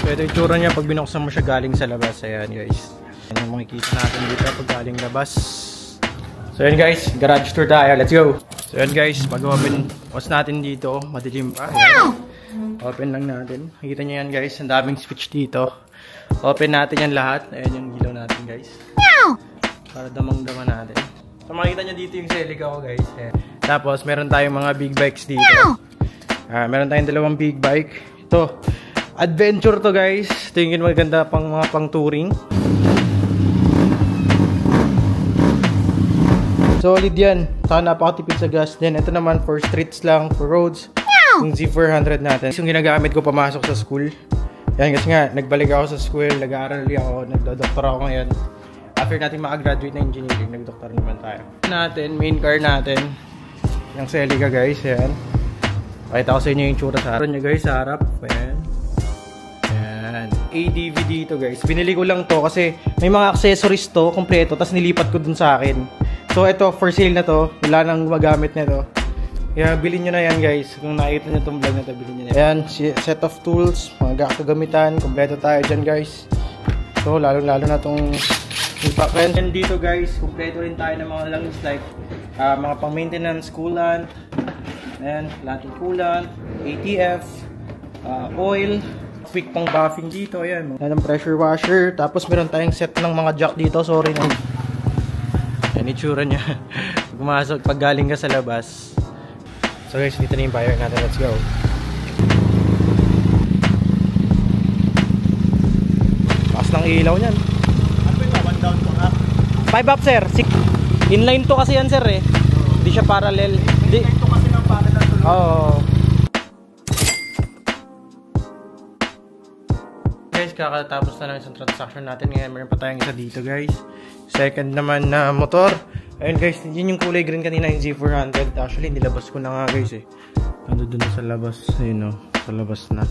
So ito yung tsura niya pag binuksan mo siya galing sa labas. Ayan guys. Ayan yung makikita natin dito pag galing labas. So ayan guys, garage tour tayo. Let's go! So ayan guys, pag-open natin dito, madilim pa. Ayan. Open lang natin. Nakita nyo yan guys, ang daming switch dito. Open natin yan lahat. Ayan yung ilaw natin guys. Para damang-dama natin. So makikita nyo dito yung Celica ko guys. Ayan. Tapos meron tayong mga big bikes dito. Meron tayong dalawang big bike. Ito, adventure to guys. Tingin maganda pang mga pang touring. Solid yan. Saka napakatipid sa gas. Then ito naman for streets lang, for roads. Yung Z400 natin. Yung ginagamit ko pamasok sa school. Yan kasi nga, nagbalik ako sa school, nag-aaral ako, nagdo-doktor ako ngayon. After natin makagraduate na engineering, nag-doktor naman tayo. Main car natin. Yung Celica guys, yan. Pakita ko sa inyo yung tsura sa harap nyo guys, sa harap. Ayan. Ayan. ADV dito guys. Binili ko lang to kasi may mga accessories to, kompleto, tapos nilipat ko dun sa akin. So ito, for sale na to. Wala nang magamit nito. Kaya bilhin nyo na yan guys. Kung nakita nyo itong vlog na ito, bilhin nyo na yan. Ayan, set of tools, mga kagamitan. Kompleto tayo dyan guys. So lalo na itong impact. And dito guys, kompleto rin tayo ng mga langis like mga pang maintenance, coolant. Ayan, lahat ng coolant, ATF, oil, quick pang buffing dito. Ayan, ng pressure washer. Tapos meron tayong set ng mga jack dito. Sorry na. Ayan, itsura niya. Pumasok pag galing ka sa labas. So guys, dito na yung fire natin. Let's go. Taas ng ilaw niyan. Ano ito? 1 down, 1 up? 5 up sir. Inline to kasi yan sir eh. Hindi siya parallel. Inline to kasi ng parallel to. Oo. Guys, kakatapos na lang isang transaction natin. Ngayon meron pa tayong isa dito guys. Second naman na motor. Ayun guys, yun yung kulay green kanina, yung Z400. Actually, nilabas ko na nga guys eh. Ando dun sa labas. Ayun o, sa labas na.